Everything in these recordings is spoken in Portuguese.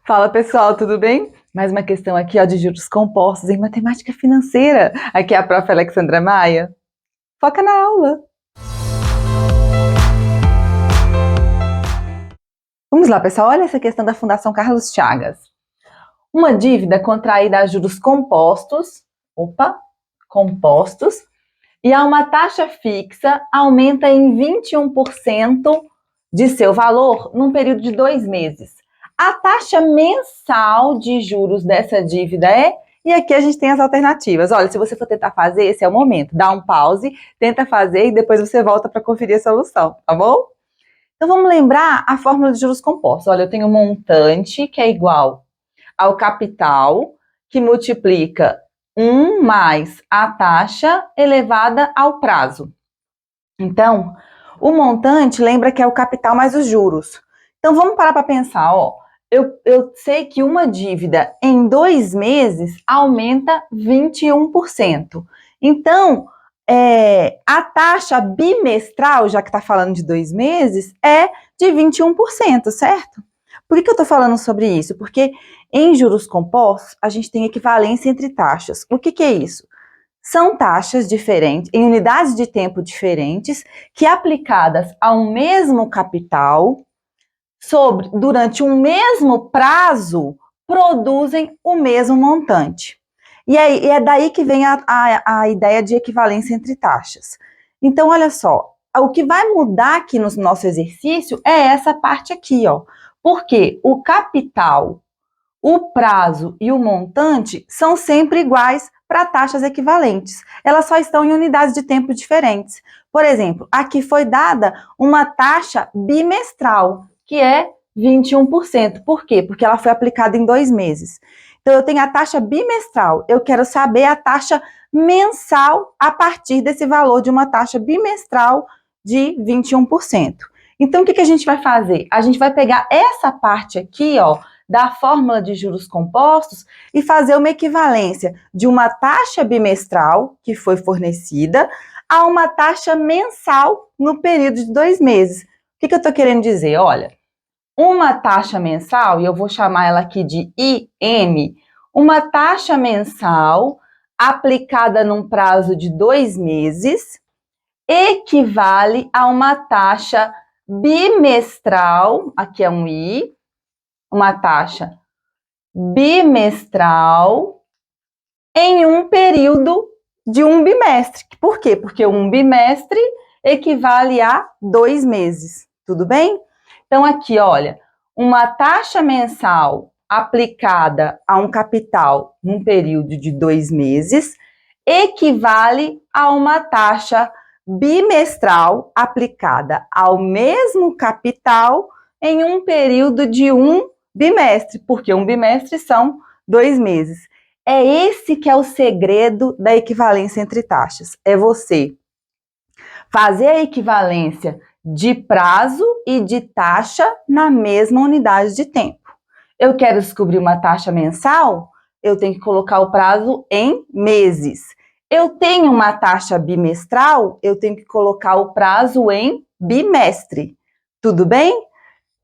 Fala pessoal, tudo bem? Mais uma questão aqui ó, de juros compostos em matemática financeira. Aqui é a prof. Alexandra Maia. Foca na aula! Vamos lá pessoal, olha essa questão da Fundação Carlos Chagas. Uma dívida contraída a juros compostos, e a uma taxa fixa aumenta em 21% de seu valor num período de 2 meses. A taxa mensal de juros dessa dívida é... E aqui a gente tem as alternativas. Olha, se você for tentar fazer, esse é o momento. Dá um pause, tenta fazer e depois você volta para conferir a solução, tá bom? Então vamos lembrar a fórmula de juros compostos. Olha, eu tenho um montante que é igual ao capital, que multiplica 1 mais a taxa elevada ao prazo. Então, o montante lembra que é o capital mais os juros. Então, vamos parar para pensar, ó. Eu sei que uma dívida em 2 meses aumenta 21%. Então, a taxa bimestral, já que está falando de 2 meses, é de 21%, certo? Por que eu estou falando sobre isso? Porque em juros compostos, a gente tem equivalência entre taxas. O que é isso? São taxas diferentes, em unidades de tempo diferentes, que aplicadas ao mesmo capital, durante um mesmo prazo, produzem o mesmo montante. E é daí que vem a ideia de equivalência entre taxas. Então, olha só, o que vai mudar aqui no nosso exercício é essa parte aqui, ó. Porque o capital, o prazo e o montante são sempre iguais para taxas equivalentes. Elas só estão em unidades de tempo diferentes. Por exemplo, aqui foi dada uma taxa bimestral, que é 21%. Por quê? Porque ela foi aplicada em 2 meses. Então, eu tenho a taxa bimestral. Eu quero saber a taxa mensal a partir desse valor de uma taxa bimestral de 21%. Então, o que a gente vai fazer? A gente vai pegar essa parte aqui, ó, da fórmula de juros compostos e fazer uma equivalência de uma taxa bimestral, que foi fornecida, a uma taxa mensal no período de 2 meses. O que eu estou querendo dizer? Olha, uma taxa mensal, e eu vou chamar ela aqui de IM, uma taxa mensal aplicada num prazo de 2 meses, equivale a uma taxa bimestral, aqui é um I, uma taxa bimestral em um período de um bimestre. Por quê? Porque um bimestre equivale a 2 meses, tudo bem? Então aqui, olha, uma taxa mensal aplicada a um capital num período de 2 meses equivale a uma taxa bimestral aplicada ao mesmo capital em um período de um bimestre, porque um bimestre são 2 meses. É esse que é o segredo da equivalência entre taxas. É você fazer a equivalência de prazo e de taxa na mesma unidade de tempo. Eu quero descobrir uma taxa mensal? Eu tenho que colocar o prazo em meses. Eu tenho uma taxa bimestral? Eu tenho que colocar o prazo em bimestre. Tudo bem?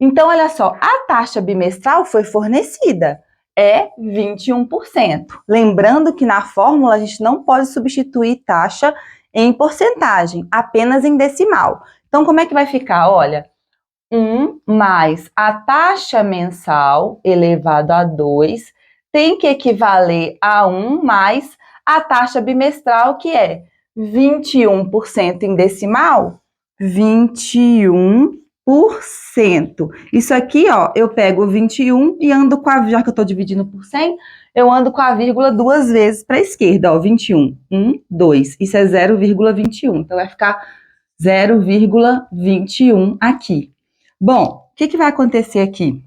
Então, olha só, a taxa bimestral foi fornecida, é 21%. Lembrando que na fórmula a gente não pode substituir taxa em porcentagem, apenas em decimal. Então, como é que vai ficar? Olha, 1 mais a taxa mensal elevado a 2 tem que equivaler a 1 mais a taxa bimestral, que é 21% em decimal, 21%. Isso aqui, ó, eu pego 21 e ando com a, já que eu estou dividindo por 100, eu ando com a vírgula 2 vezes para a esquerda, ó, 21, 1, 2, isso é 0,21, então vai ficar 0,21 aqui. Bom, o que vai acontecer aqui?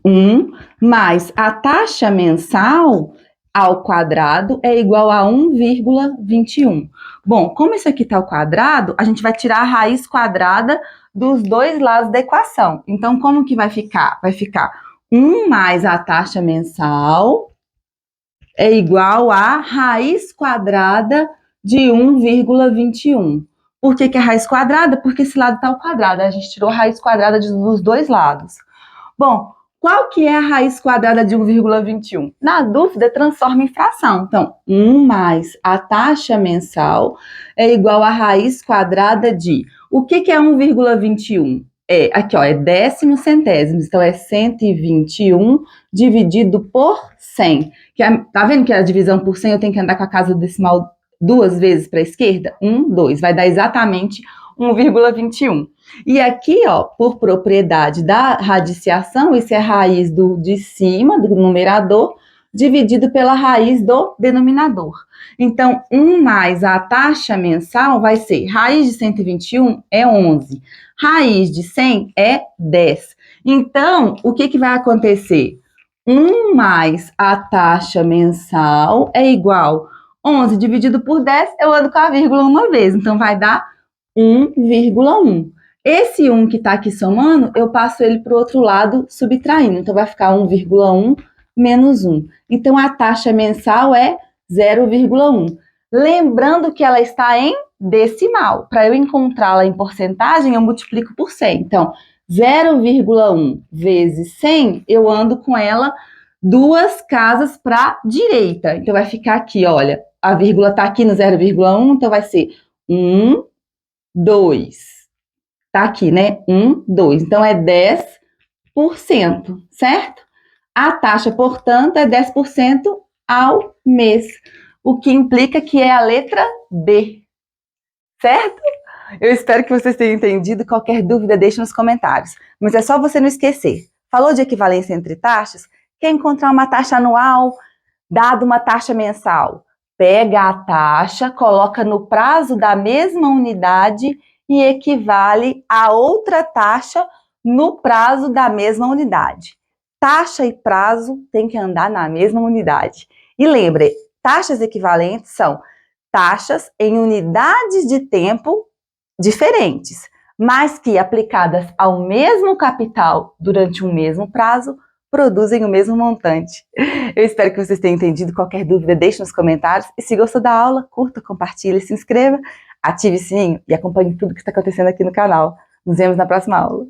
1 mais a taxa mensal ao quadrado é igual a 1,21. Bom, como isso aqui está ao quadrado, a gente vai tirar a raiz quadrada dos dois lados da equação. Então, como que vai ficar? Vai ficar 1 mais a taxa mensal é igual a raiz quadrada de 1,21. Por que a raiz quadrada? Porque esse lado está ao quadrado. A gente tirou a raiz quadrada dos dois lados. Bom, Qual que é a raiz quadrada de 1,21? Na dúvida, transforma em fração. Então, 1 mais a taxa mensal é igual à raiz quadrada de... O que é 1,21? Aqui, ó, é décimos centésimos. Então, é 121 dividido por 100. Tá vendo que a divisão por 100 eu tenho que andar com a casa decimal 2 vezes para a esquerda? 1, 2. Vai dar exatamente 1,21. E aqui, ó, por propriedade da radiciação, isso é a raiz de cima, do numerador, dividido pela raiz do denominador. Então, 1 mais a taxa mensal vai ser, raiz de 121 é 11, raiz de 100 é 10. Então, o que vai acontecer? 1 mais a taxa mensal é igual 11 dividido por 10, eu ando com a vírgula uma vez, então vai dar 1,1. Esse 1 que está aqui somando, eu passo ele para o outro lado subtraindo. Então, vai ficar 1,1 menos 1. Então, a taxa mensal é 0,1. Lembrando que ela está em decimal. Para eu encontrá-la em porcentagem, eu multiplico por 100. Então, 0,1 vezes 100, eu ando com ela 2 casas para a direita. Então, vai ficar aqui, olha, a vírgula está aqui no 0,1, então vai ser 1, 2. Tá aqui, né? 1, 2. Então, é 10%, certo? A taxa, portanto, é 10% ao mês. O que implica que é a letra B, certo? Eu espero que vocês tenham entendido. Qualquer dúvida, deixe nos comentários. Mas é só você não esquecer. Falou de equivalência entre taxas? Quer encontrar uma taxa anual dado uma taxa mensal? Pega a taxa, coloca no prazo da mesma unidade e equivale a outra taxa no prazo da mesma unidade. Taxa e prazo tem que andar na mesma unidade. E lembre, taxas equivalentes são taxas em unidades de tempo diferentes, mas que aplicadas ao mesmo capital durante um mesmo prazo, produzem o mesmo montante. Eu espero que vocês tenham entendido. Qualquer dúvida, deixe nos comentários. E se gostou da aula, curta, compartilhe, se inscreva, ative o sininho e acompanhe tudo que está acontecendo aqui no canal. Nos vemos na próxima aula.